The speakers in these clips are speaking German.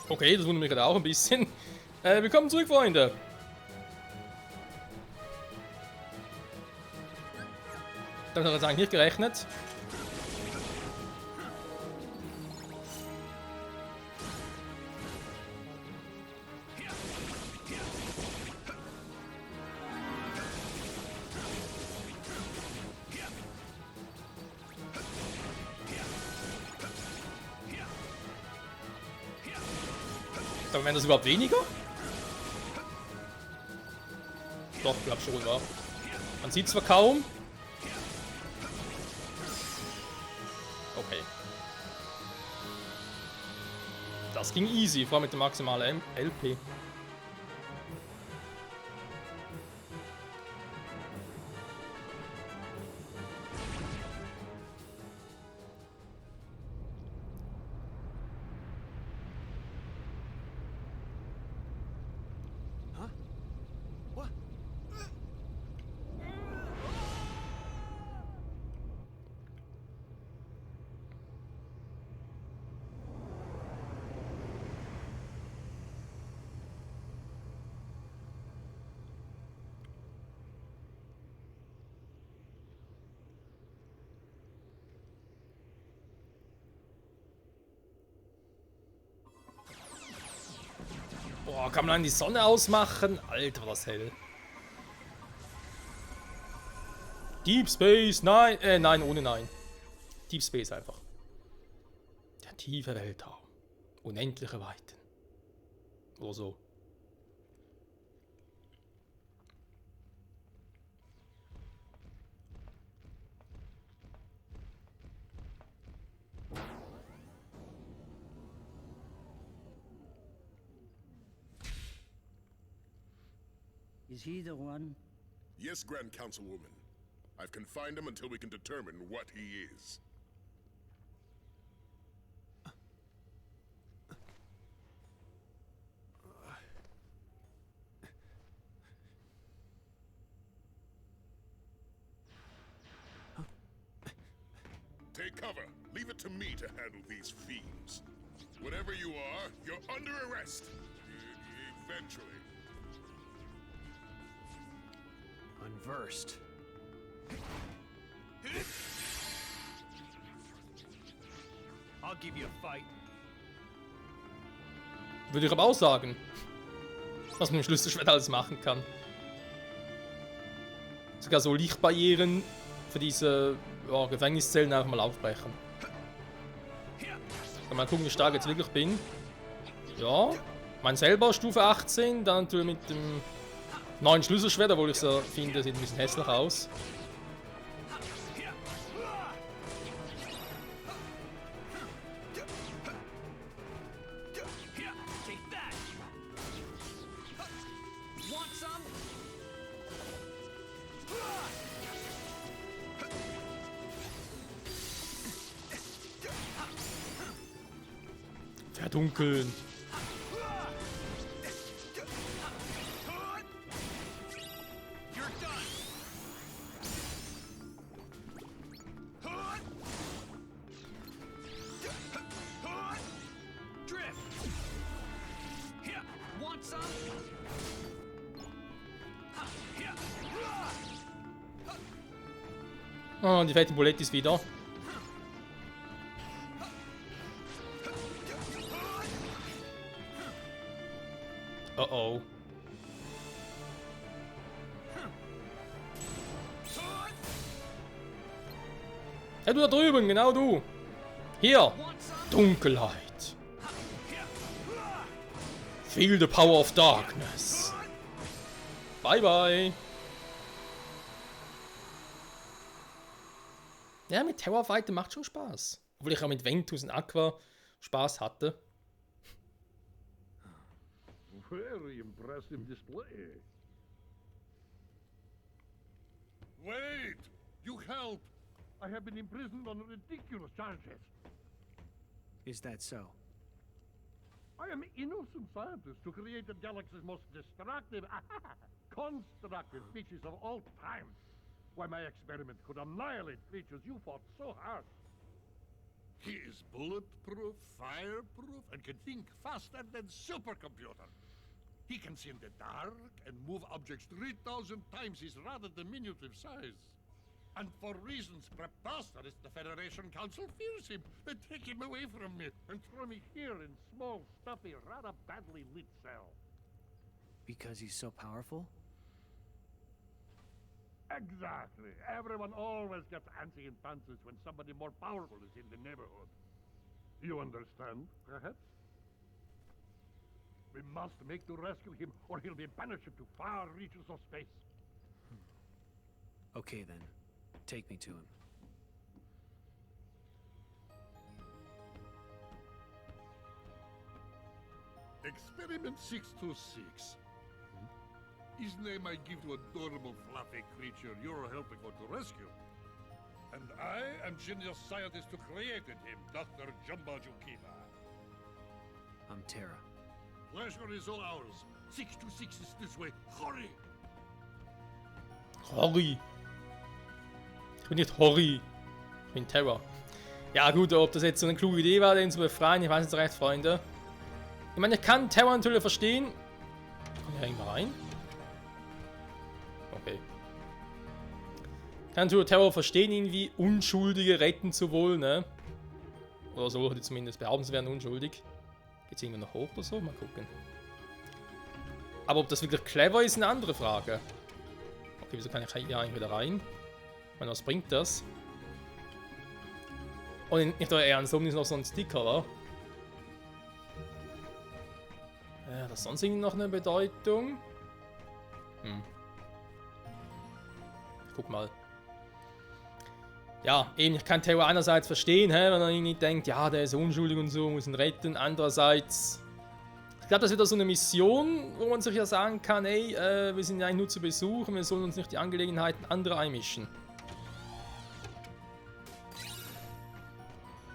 Okay, das wundert mich gerade auch ein bisschen. Willkommen zurück, Freunde. Damit hat er eigentlich nicht gerechnet. Aber wenn das überhaupt weniger? Doch, glaub schon, ja. Man sieht zwar kaum. Okay. Das ging easy, vor allem mit dem maximalen LP. Boah, kann man dann die Sonne ausmachen? Alter, war das hell. Deep Space, nein, nein, ohne nein. Deep Space einfach. Der tiefe Weltraum. Unendliche Weiten. Oder so. Is he the one? Yes, Grand Councilwoman. I've confined him until we can determine what he is. Take cover. Leave it to me to handle these fiends. Whatever you are, you're under arrest. Eventually. Unversed. I'll give you a fight. Würde ich aber auch sagen. Was man im Schlüsselschwert alles machen kann. Sogar so Lichtbarrieren für diese Gefängniszellen einfach mal aufbrechen. Mal gucken, wie stark ich jetzt wirklich bin. Ja, mein selber Stufe 18, dann natürlich mit dem neuen Schlüsselschwert, obwohl ich so finde, sieht ein bisschen hässlich aus. Verdunkeln. Oh, und die fette Bulette ist wieder. Oh oh. Ja, du da drüben, genau du. Hier. Dunkelheit. Feel the power of darkness. Bye bye. Ja, mit Tower Fighter macht schon Spaß. Obwohl ich auch mit Ventus und Aqua Spaß hatte. Very impressive display. Wait! You help! I have been imprisoned on ridiculous charges. Is that so? I am an innocent scientist who created the galaxy's most destructive, constructive species of all time. Why, my experiment could annihilate creatures you fought so hard. He is bulletproof, fireproof, and can think faster than supercomputer. He can see in the dark and move objects 3,000 times his rather diminutive size. And for reasons preposterous, the Federation Council fears him. They take him away from me and throw me here in small, stuffy, rather badly lit cell. Because he's so powerful? Exactly. Everyone always gets antsy and fancies when somebody more powerful is in the neighborhood. You understand, perhaps? We must make to rescue him, or he'll be banished to far reaches of space. Okay then. Take me to him. Experiment 626. His name I give to adorable fluffy creature you're helping out to rescue. And I am genius scientist who created him, Dr. Jumba Jukina. I'm Terra. Pleasure is all ours. 626 is this way. Hurry! Horry. Ich bin nicht Horry. Ich bin Terra. Ja gut, ob das jetzt so eine kluge Idee war, den zu befreien, ich weiß nicht so recht, Freunde. Ich meine, ich kann Terra natürlich verstehen. Komm ich irgendwo rein? Okay. Ich kann natürlich Terra verstehen, irgendwie Unschuldige retten zu wollen, ne? Oder so, die zumindest behaupten, sie wären unschuldig. Geht's irgendwie noch hoch oder so? Mal gucken. Aber ob das wirklich clever ist, eine andere Frage. Okay, wieso kann ich hier eigentlich wieder rein? Ich meine, was bringt das? Und nicht euer Ernst, oben ist noch so ein Sticker, oder? Hat das sonst irgendwie noch eine Bedeutung? Guck mal. Ja, eben, ich kann Theo einerseits verstehen, wenn er irgendwie denkt, ja, der ist unschuldig und so, muss ihn retten. Andererseits, ich glaube, das ist wieder so eine Mission, wo man sich ja sagen kann, ey, wir sind ja eigentlich nur zu Besuch und wir sollen uns nicht die Angelegenheiten anderer einmischen.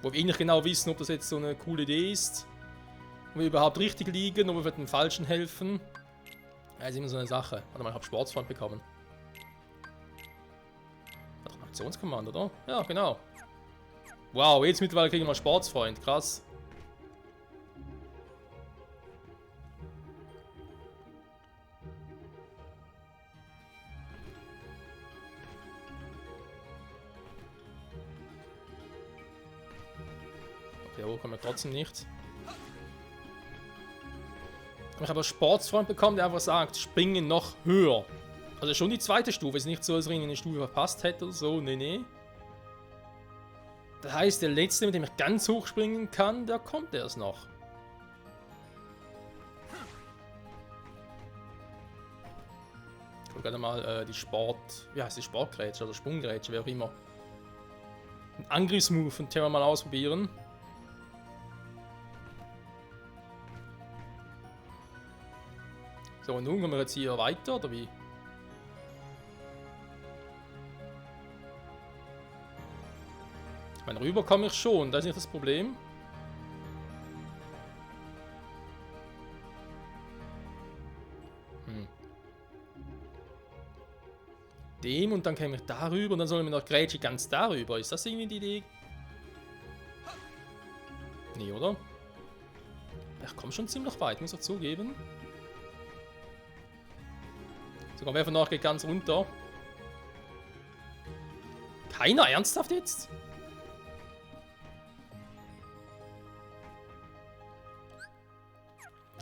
Wo wir nicht genau wissen, ob das jetzt so eine coole Idee ist, ob wir überhaupt richtig liegen, ob wir den Falschen helfen. Ja, ist immer so eine Sache. Warte mal, ich habe Sportsfreund bekommen. Hat doch ein Aktionskommando, oder? Ja, genau. Wow, jetzt mittlerweile kriegen wir Sportsfreund. Krass. Okay, hoch kommen wir trotzdem nicht. Ich habe einen Sportsfreund bekommen, der einfach sagt, springen noch höher. Also schon die zweite Stufe, ist nicht so, als wenn ich eine Stufe verpasst hätte oder so, nee. Das heißt, der letzte, mit dem ich ganz hoch springen kann, der kommt erst noch. Ich gucke gerade mal die wie heißt die Sportgrätsche oder Sprunggrätsche, wie auch immer. Einen Angriffsmove von Terra mal ausprobieren. So, und nun kommen wir jetzt hier weiter, oder wie? Ich meine, rüber komme ich schon, das ist nicht das Problem. Dem und dann käme ich darüber und dann sollen wir noch Grätsche ganz darüber. Ist das irgendwie die Idee? Nee, oder? Ich komme schon ziemlich weit, muss ich zugeben. Sogar wer von euch geht ganz runter. Keiner? Ernsthaft jetzt?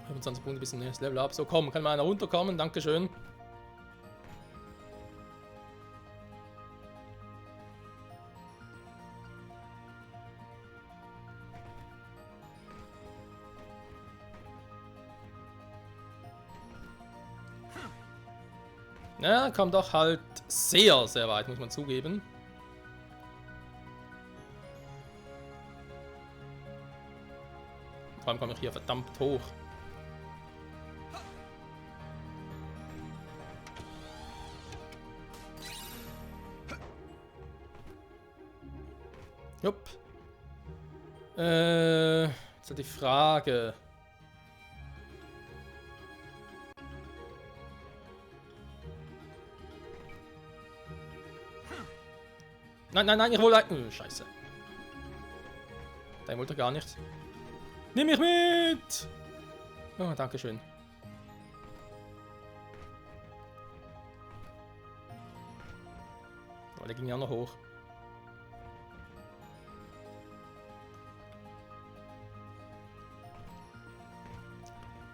25 Punkte bis zum nächsten Level ab. So, komm, kann mal einer runterkommen. Dankeschön. Ja, kommt doch halt sehr, sehr weit, muss man zugeben. Vor allem komme ich hier verdammt hoch. Jupp. Jetzt hat die Frage. Nein, nein, nein, ich wollte... Oh, scheiße. Den wollte er gar nicht. Nimm mich mit! Oh, danke schön. Oh, der ging ja noch hoch.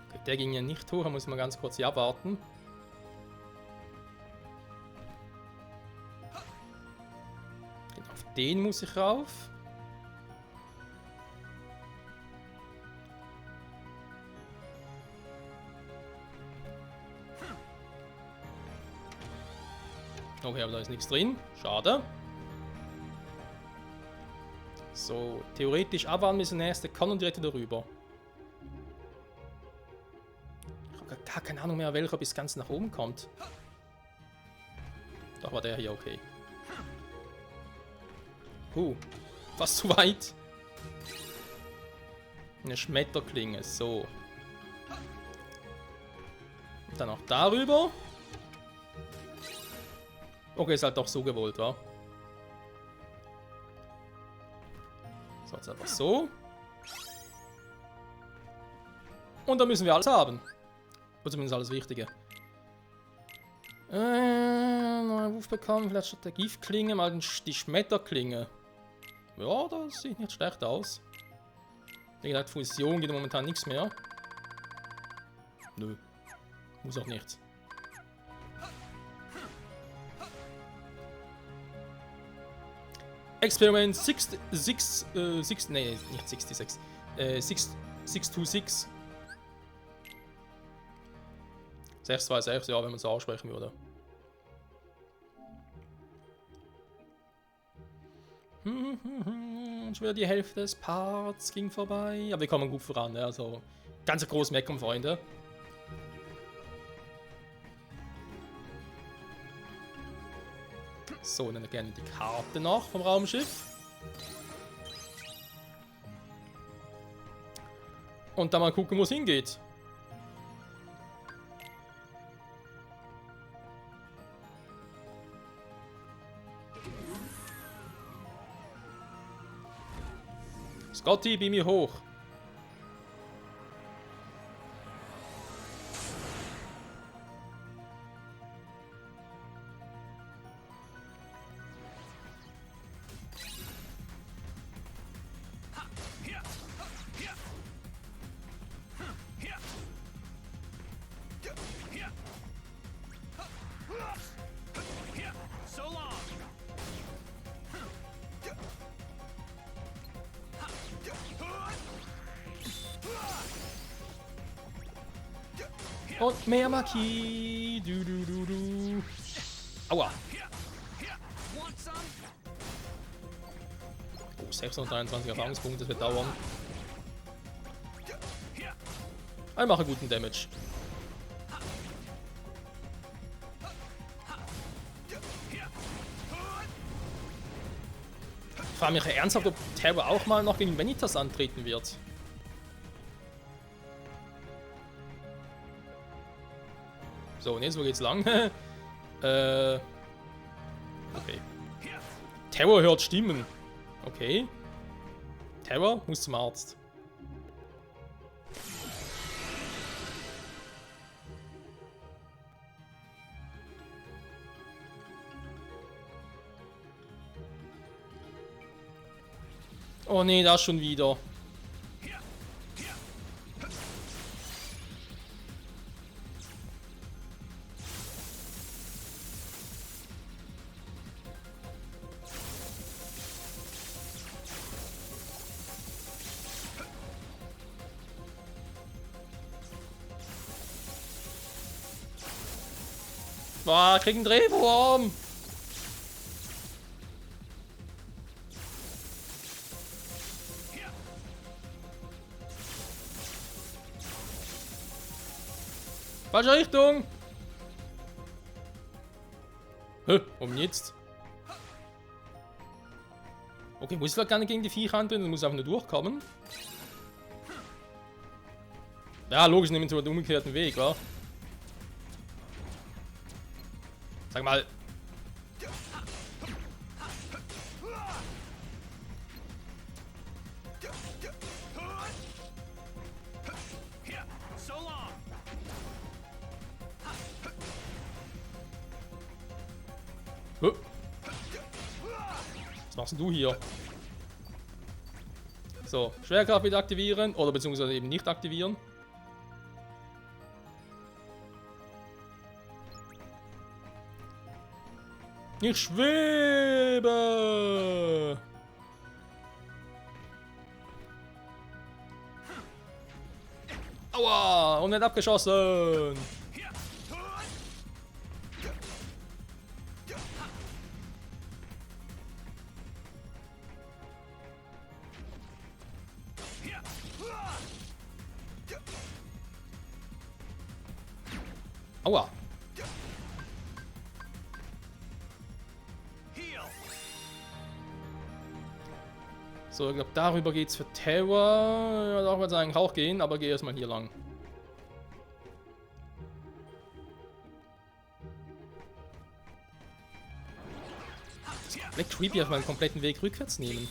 Okay, der ging ja nicht hoch, da muss man ganz kurz hier abwarten. Auf den muss ich rauf. Okay, aber da ist nichts drin. Schade. So, theoretisch abwarten bis der nächste kann und direkt wieder rüber. Ich habe gar keine Ahnung mehr, welcher bis ganz nach oben kommt. Doch war der hier okay. Fast zu weit. Eine Schmetterklinge, so. Und dann auch darüber. Okay, ist halt doch so gewollt, wa? So, jetzt einfach so. Und dann müssen wir alles haben. Oder zumindest alles Wichtige. Neuer Wurf bekommen, vielleicht statt der Giftklinge mal die Schmetterklinge. Ja, das sieht nicht schlecht aus. Wie gesagt, Fusion geht momentan nichts mehr. Nö. Muss auch nichts. Experiment 626. 626. 626, ja, wenn man es aussprechen würde. Schon wieder die Hälfte des Parts ging vorbei. Aber wir kommen gut voran, ne? Also ganz groß meckern, Freunde. So, dann gerne die Karte noch vom Raumschiff. Und dann mal gucken, wo es hingeht. Scotty, beam mir hoch. Und mehr Maki. Du. Aua. Oh, 623 Erfahrungspunkte, das wird dauern. Ich mache guten Damage. Ich frage mich ernsthaft, ob Terror auch mal noch gegen Vanitas antreten wird. So, und jetzt, wo geht's lang? Okay. Terror hört Stimmen. Okay. Terror muss zum Arzt. Oh nee, das schon wieder. Boah, krieg einen Drehwurm! Falsche Richtung! Hä, warum jetzt? Okay, muss ich gar nicht gegen die Viecher antreten, muss einfach nur durchkommen. Ja, logisch, nehmen wir den umgekehrten Weg, wa? Sag mal. Was machst denn du hier? So, Schwerkraft wieder aktivieren. Oder beziehungsweise eben nicht aktivieren. Ich schwebe! Aua! Und nicht abgeschossen! Aua! So, ich glaube, darüber geht's für Terror. Ja, da wird es eigentlich auch gehen, aber geh erstmal hier lang. Komplett creepy, auf meinen kompletten Weg rückwärts nehmen.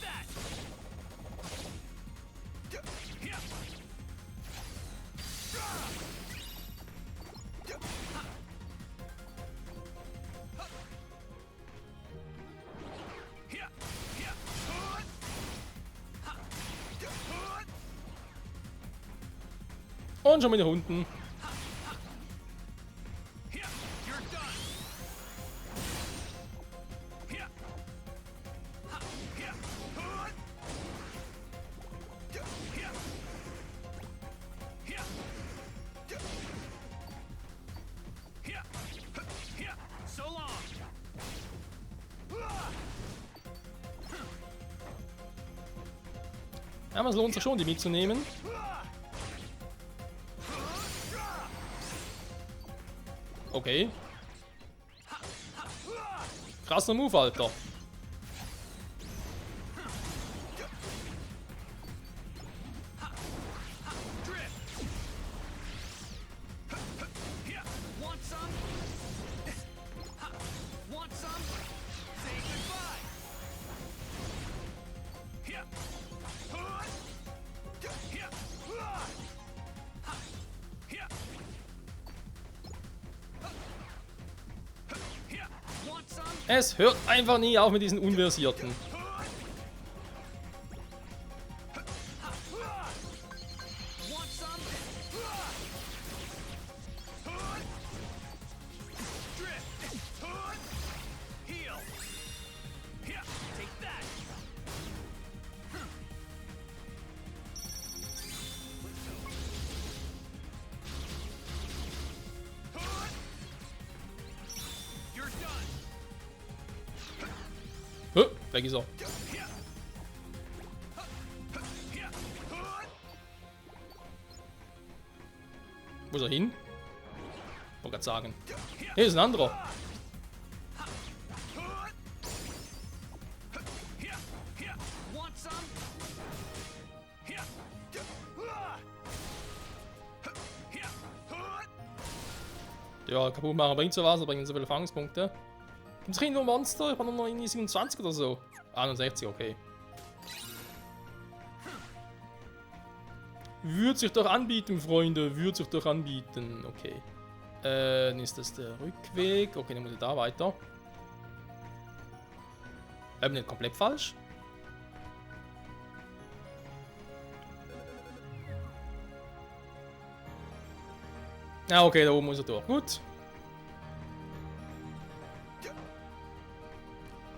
Und schon wieder unten. Ja, aber es lohnt sich schon, die mitzunehmen. Okay. Krasser Move, Alter. Es hört einfach nie auf mit diesen Unversierten. Weg ist er. Wo ist er hin? Wollte gerade sagen. Hier ist ein anderer. Ja, kaputt machen bringt so was, aber bringen so viele Fangspunkte. Gibt es nur Monster? Ich habe noch irgendwie 27 oder so. 61, okay. Würde sich doch anbieten, Freunde. Würde sich doch anbieten. Okay. Dann ist das der Rückweg. Okay, dann muss ich da weiter. Nicht komplett falsch. Ja, okay, da oben muss er durch. Gut.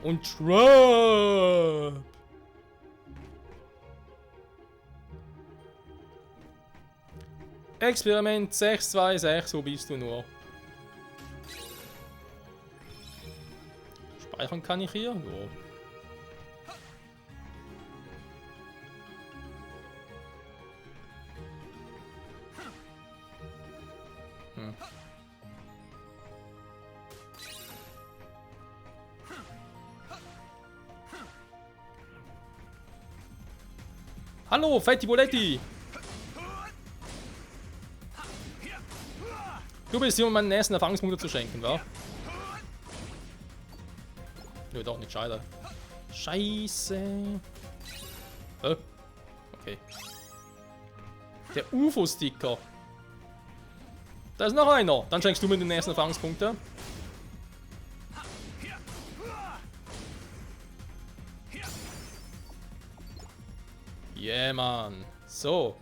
Und Trap. Experiment 626, wo bist du nur? Speichern kann ich hier? Ja. Hallo, Fetti Boletti! Du bist hier, um meinen nächsten Erfahrungspunkte zu schenken, wa? Nö, doch nicht, scheiße. Scheiße. Okay. Der UFO-Sticker. Da ist noch einer. Dann schenkst du mir die nächsten Erfahrungspunkte. Yeah, Mann. So.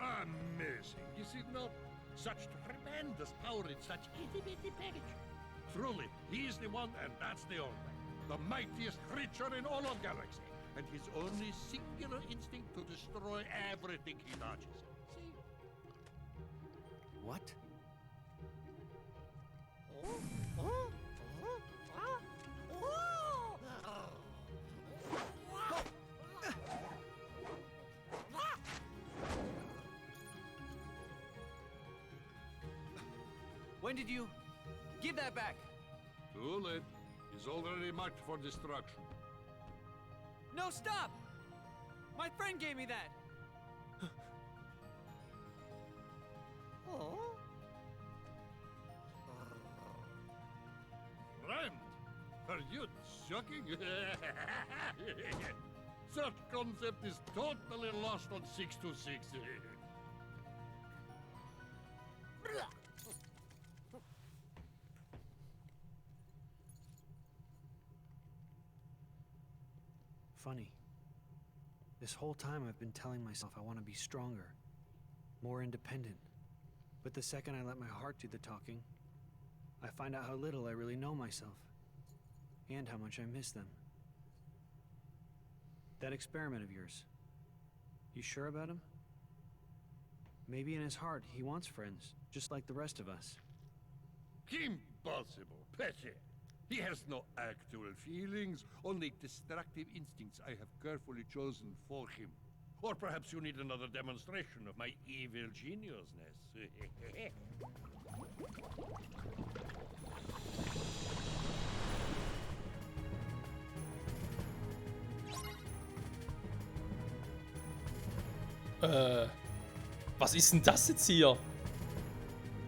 Amazing, is it not? Such tremendous power in such itty-bitty package. Truly, he is the one and that's the only. The mightiest creature in all of galaxy. And his only singular instinct to destroy everything he touches. See? What? When did you... Give that back! Too late. He's already marked for destruction. No, stop! My friend gave me that! Friend, are you joking? Such concept is totally lost on 626. Funny. This whole time I've been telling myself I want to be stronger, more independent. But the second I let my heart do the talking, I find out how little I really know myself, and how much I miss them. That experiment of yours, you sure about him? Maybe in his heart he wants friends, just like the rest of us. Impossible, Petty. He has no actual feelings, only destructive instincts I have carefully chosen for him. Or perhaps you need another demonstration of my evil geniusness. Was ist denn das jetzt hier?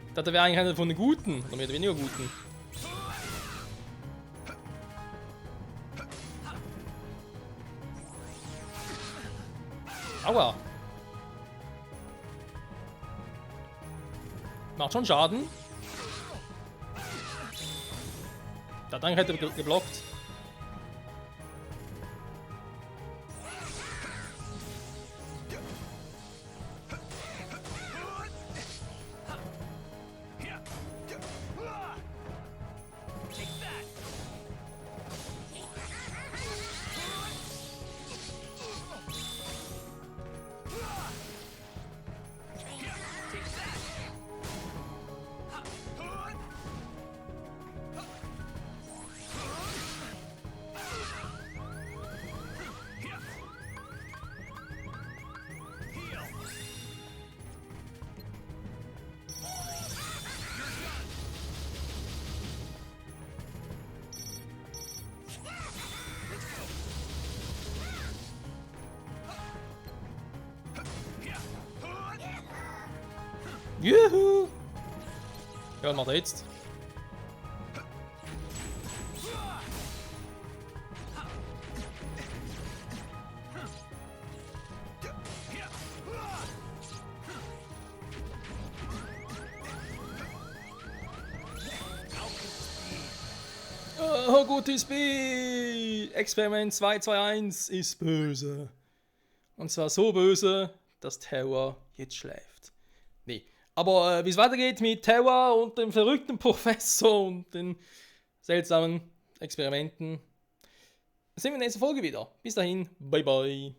Ich dachte, der wäre eigentlich einer von den Guten. Oder mehr oder weniger Guten. Aua. Macht schon Schaden. Der Dank hätte geblockt. Juhu! Ja, was macht er jetzt? Oh, gutes B! Experiment 221 ist böse. Und zwar so böse, dass Terra jetzt schläft. Nee. Aber wie es weitergeht mit Terra und dem verrückten Professor und den seltsamen Experimenten, sehen wir in der nächsten Folge wieder. Bis dahin, bye bye.